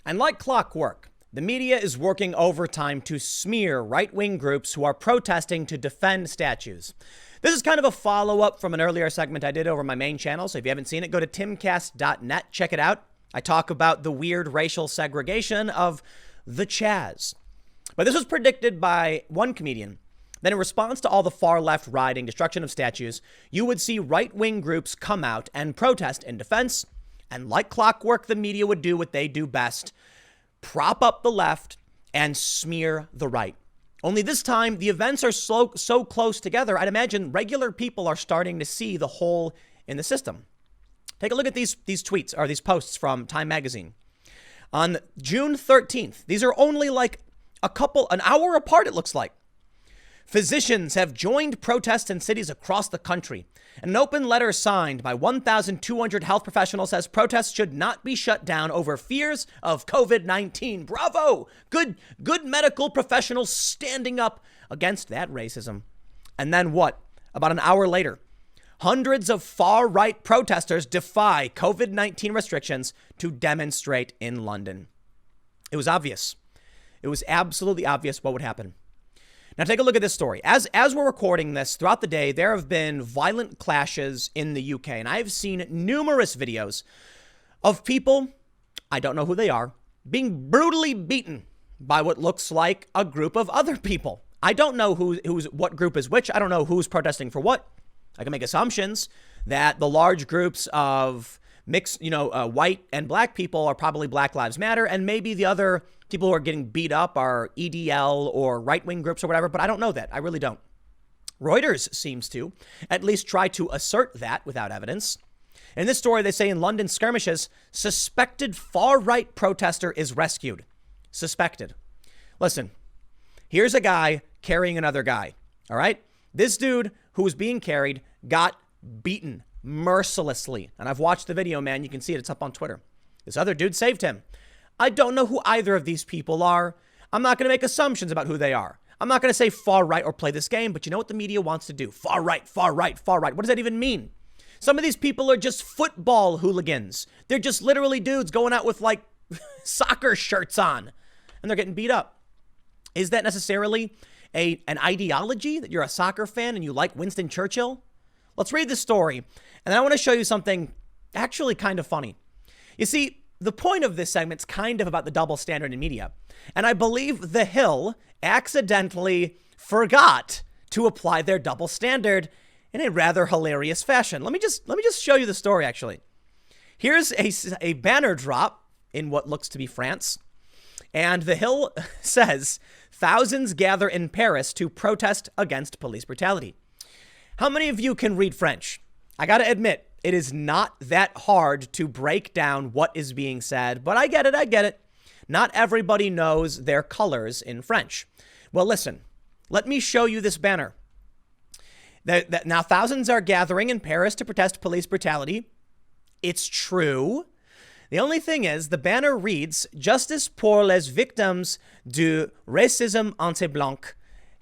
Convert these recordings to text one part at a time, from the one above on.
And like clockwork, the media is working overtime to smear right-wing groups who are protesting to defend statues. This is kind of a follow-up from an earlier segment I did over my main channel, so if you haven't seen it, go to timcast.net, check it out. I talk about the weird racial segregation of the Chaz. But this was predicted by one comedian. Then in response to all the far-left rioting, destruction of statues, you would see right-wing groups come out and protest in defense. And like clockwork, the media would do what they do best: prop up the left and smear the right. Only this time, the events are so close together, I'd imagine regular people are starting to see the hole in the system. Take a look at these tweets, or these posts from Time Magazine. On June 13th, these are only like an hour apart, it looks like. Physicians have joined protests in cities across the country. An open letter signed by 1,200 health professionals says protests should not be shut down over fears of COVID-19. Bravo! Good medical professionals standing up against that racism. And then what? About an hour later, hundreds of far-right protesters defy COVID-19 restrictions to demonstrate in London. It was obvious. It was absolutely obvious what would happen. Now take a look at this story. As we're recording this, throughout the day, there have been violent clashes in the UK, and I've seen numerous videos of people, I don't know who they are, being brutally beaten by what looks like a group of other people. I don't know what group is which. I don't know who's protesting for what. I can make assumptions that the large groups of mixed, white and black people are probably Black Lives Matter, and maybe the other people who are getting beat up are EDL or right-wing groups or whatever, but I don't know that. I really don't. Reuters seems to at least try to assert that without evidence. In this story, they say in London skirmishes, suspected far-right protester is rescued. Suspected. Listen, here's a guy carrying another guy, all right? This dude who was being carried got beaten mercilessly. And I've watched the video, man. You can see it. It's up on Twitter. This other dude saved him. I don't know who either of these people are. I'm not going to make assumptions about who they are. I'm not going to say far right or play this game, but you know what the media wants to do? Far right, far right, far right. What does that even mean? Some of these people are just football hooligans. They're just literally dudes going out with like soccer shirts on, and they're getting beat up. Is that necessarily an ideology that you're a soccer fan and you like Winston Churchill? Let's read this story, and then I want to show you something actually kind of funny. You see, the point of this segment is kind of about the double standard in media. And I believe The Hill accidentally forgot to apply their double standard in a rather hilarious fashion. Let me just show you the story, actually. Here's a banner drop in what looks to be France. And The Hill says, thousands gather in Paris to protest against police brutality. How many of you can read French? I got to admit, it is not that hard to break down what is being said, but I get it. Not everybody knows their colors in French. Well, listen, let me show you this banner. Now, thousands are gathering in Paris to protest police brutality. It's true. The only thing is, the banner reads, Justice pour les victimes du racisme anti-blanc,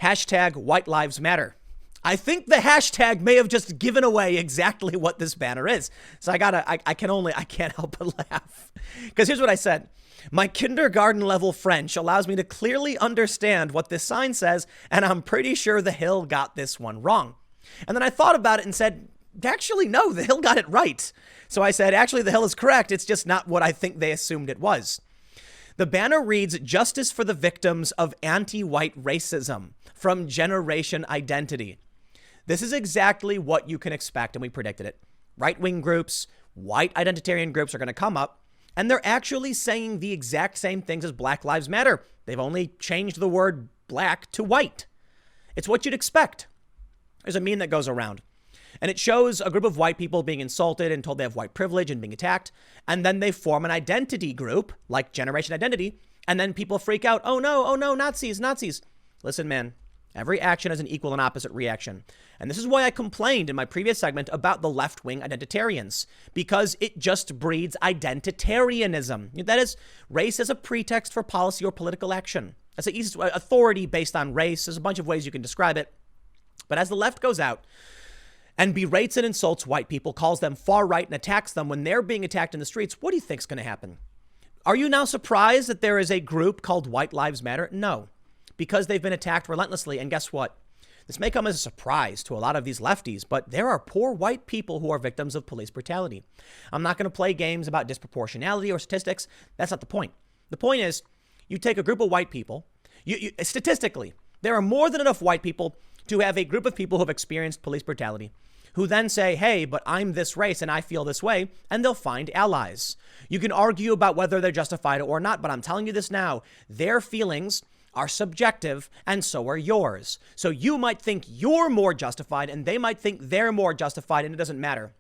hashtag White Lives Matter. I think the hashtag may have just given away exactly what this banner is. So I can't help but laugh. Because here's what I said. My kindergarten level French allows me to clearly understand what this sign says, and I'm pretty sure The Hill got this one wrong. And then I thought about it and said, actually, no, The Hill got it right. So I said, actually, The Hill is correct. It's just not what I think they assumed it was. The banner reads, Justice for the victims of anti-white racism from Generation Identity. This is exactly what you can expect, and we predicted it. Right-wing groups, white identitarian groups are going to come up, and they're actually saying the exact same things as Black Lives Matter. They've only changed the word black to white. It's what you'd expect. There's a meme that goes around, and it shows a group of white people being insulted and told they have white privilege and being attacked, and then they form an identity group, like Generation Identity, and then people freak out, oh no, Nazis. Listen, man. Every action has an equal and opposite reaction. And this is why I complained in my previous segment about the left-wing identitarians, because it just breeds identitarianism. That is, race as a pretext for policy or political action. That's authority based on race. There's a bunch of ways you can describe it. But as the left goes out and berates and insults white people, calls them far right and attacks them when they're being attacked in the streets, what do you think's going to happen? Are you now surprised that there is a group called White Lives Matter? No, because they've been attacked relentlessly. And guess what? This may come as a surprise to a lot of these lefties, but there are poor white people who are victims of police brutality. I'm not going to play games about disproportionality or statistics. That's not the point. The point is, you take a group of white people, statistically, there are more than enough white people to have a group of people who have experienced police brutality, who then say, hey, but I'm this race and I feel this way, and they'll find allies. You can argue about whether they're justified or not, but I'm telling you this now, their feelings are subjective, and so are yours. So you might think you're more justified, and they might think they're more justified, and it doesn't matter.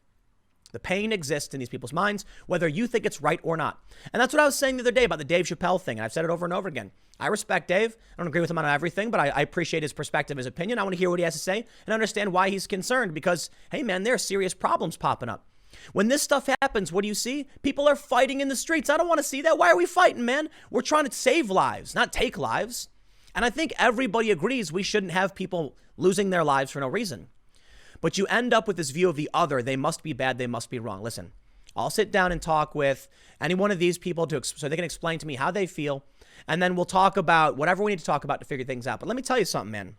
The pain exists in these people's minds, whether you think it's right or not. And that's what I was saying the other day about the Dave Chappelle thing, and I've said it over and over again. I respect Dave. I don't agree with him on everything, but I appreciate his perspective, his opinion. I want to hear what he has to say and understand why he's concerned, because, hey, man, there are serious problems popping up. When this stuff happens, what do you see? People are fighting in the streets. I don't want to see that. Why are we fighting, man? We're trying to save lives, not take lives. And I think everybody agrees we shouldn't have people losing their lives for no reason. But you end up with this view of the other. They must be bad. They must be wrong. Listen, I'll sit down and talk with any one of these people so they can explain to me how they feel. And then we'll talk about whatever we need to talk about to figure things out. But let me tell you something, man.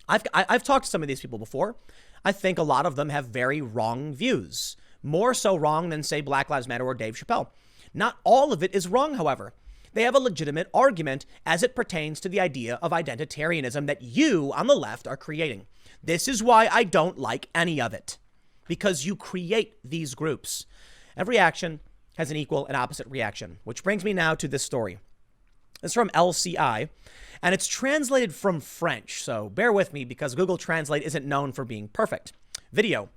I've talked to some of these people before. I think a lot of them have very wrong views. More so wrong than, say, Black Lives Matter or Dave Chappelle. Not all of it is wrong, however. They have a legitimate argument as it pertains to the idea of identitarianism that you on the left are creating. This is why I don't like any of it, because you create these groups. Every action has an equal and opposite reaction, which brings me now to this story. It's from LCI, and it's translated from French, so bear with me because Google Translate isn't known for being perfect. Video.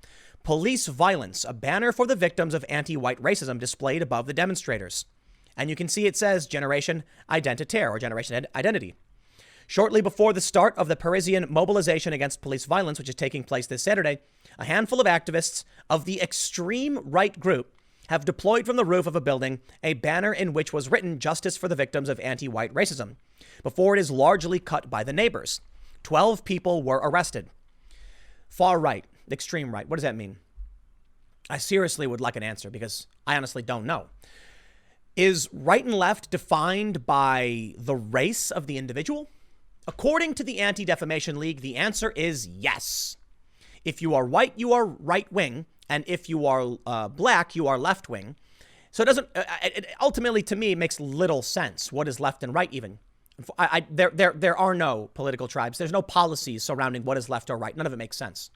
Police violence, a banner for the victims of anti-white racism displayed above the demonstrators. And you can see it says Generation Identitaire, or Generation Identity. Shortly before the start of the Parisian mobilization against police violence, which is taking place this Saturday, a handful of activists of the extreme right group have deployed from the roof of a building a banner in which was written "Justice for the victims of anti-white racism," before it is largely cut by the neighbors. 12 people were arrested. Far right, extreme right, what does that mean? I seriously would like an answer because I honestly don't know. Is right and left defined by the race of the individual? According to the Anti-Defamation League, the answer is yes. If you are white, you are right wing. And if you are black, you are left wing. So it doesn't, ultimately to me, it makes little sense. What is left and right even? There are no political tribes. There's no policies surrounding what is left or right. None of it makes sense.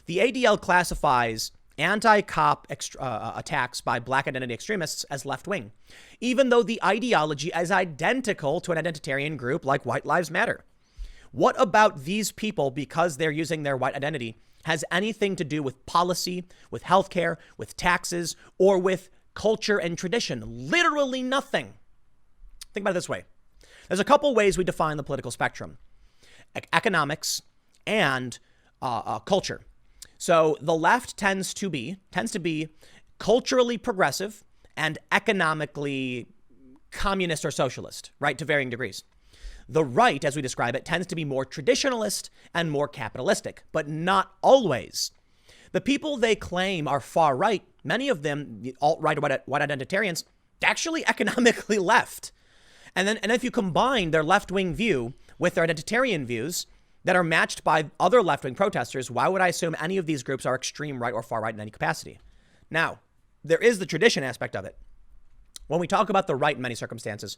The ADL classifies anti-cop attacks by black identity extremists as left-wing, even though the ideology is identical to an identitarian group like White Lives Matter. What about these people, because they're using their white identity, has anything to do with policy, with healthcare, with taxes, or with culture and tradition? Literally nothing. Think about it this way. There's a couple ways we define the political spectrum: economics and culture. So the left tends to be culturally progressive and economically communist or socialist, right, to varying degrees. The right, as we describe it, tends to be more traditionalist and more capitalistic, but not always. The people they claim are far right, many of them, the alt-right or white identitarians, actually economically left. And if you combine their left-wing view with their identitarian views that are matched by other left-wing protesters, why would I assume any of these groups are extreme right or far right in any capacity? Now, there is the tradition aspect of it. When we talk about the right in many circumstances,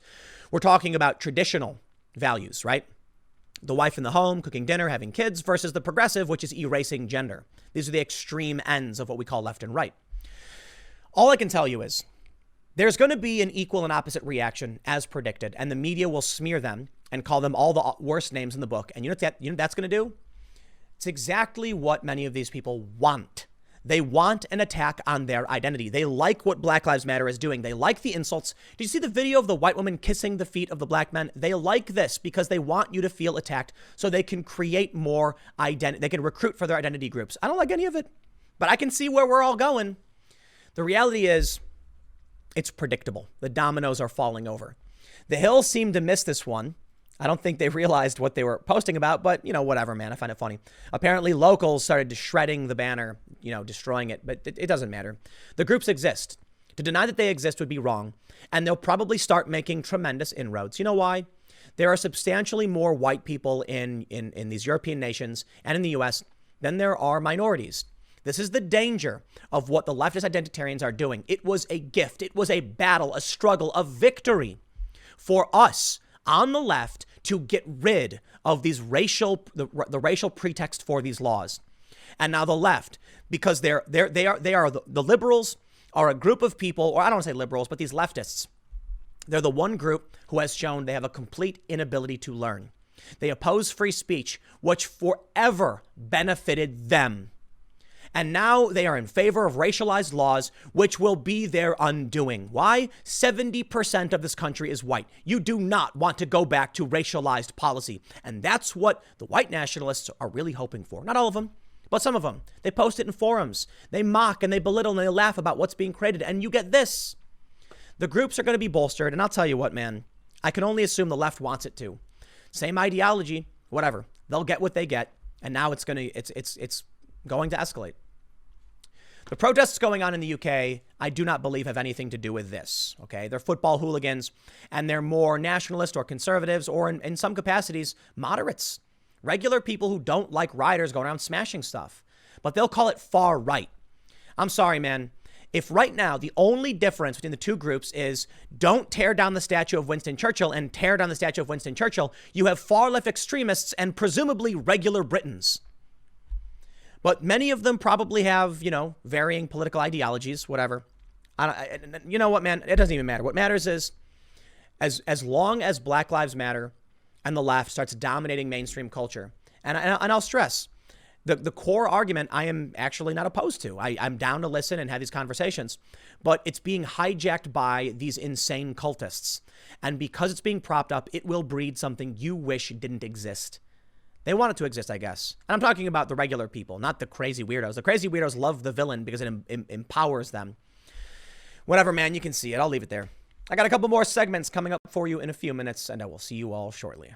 we're talking about traditional values, right? The wife in the home, cooking dinner, having kids, versus the progressive, which is erasing gender. These are the extreme ends of what we call left and right. All I can tell you is there's going to be an equal and opposite reaction as predicted, and the media will smear them and call them all the worst names in the book. And you know what that's going to do? It's exactly what many of these people want. They want an attack on their identity. They like what Black Lives Matter is doing. They like the insults. Did you see the video of the white woman kissing the feet of the black men? They like this because they want you to feel attacked so they can create more identity. They can recruit for their identity groups. I don't like any of it, but I can see where we're all going. The reality is it's predictable. The dominoes are falling over. The Hill seemed to miss this one. I don't think they realized what they were posting about, but, you know, whatever, man. I find it funny. Apparently, locals started shredding the banner, destroying it, but it doesn't matter. The groups exist. To deny that they exist would be wrong, and they'll probably start making tremendous inroads. You know why? There are substantially more white people in these European nations and in the US than there are minorities. This is the danger of what the leftist identitarians are doing. It was a gift. It was a battle, a struggle, a victory for us on the left to get rid of these the racial pretext for these laws. And now the left, because the liberals are a group of people, or I don't want to say liberals, but these leftists. They're the one group who has shown they have a complete inability to learn. They oppose free speech, which forever benefited them. And now they are in favor of racialized laws, which will be their undoing. Why? 70% of this country is white. You do not want to go back to racialized policy. And that's what the white nationalists are really hoping for. Not all of them, but some of them. They post it in forums. They mock and they belittle and they laugh about what's being created. And you get this. The groups are going to be bolstered. And I'll tell you what, man, I can only assume the left wants it to. Same ideology, whatever. They'll get what they get. And now it's going to escalate. The protests going on in the UK, I do not believe have anything to do with this. Okay, they're football hooligans, and they're more nationalist or conservatives, or in some capacities, moderates. Regular people who don't like rioters going around smashing stuff. But they'll call it far right. I'm sorry, man. If right now the only difference between the two groups is don't tear down the statue of Winston Churchill and tear down the statue of Winston Churchill, you have far left extremists and presumably regular Britons. But many of them probably have, varying political ideologies, whatever. You know what, man? It doesn't even matter. What matters is as long as Black Lives Matter and the left starts dominating mainstream culture, and I'll stress, the core argument I am actually not opposed to. I'm down to listen and have these conversations, but it's being hijacked by these insane cultists. And because it's being propped up, it will breed something you wish didn't exist. They want it to exist, I guess. And I'm talking about the regular people, not the crazy weirdos. The crazy weirdos love the villain because it empowers them. Whatever, man, you can see it. I'll leave it there. I got a couple more segments coming up for you in a few minutes, and I will see you all shortly.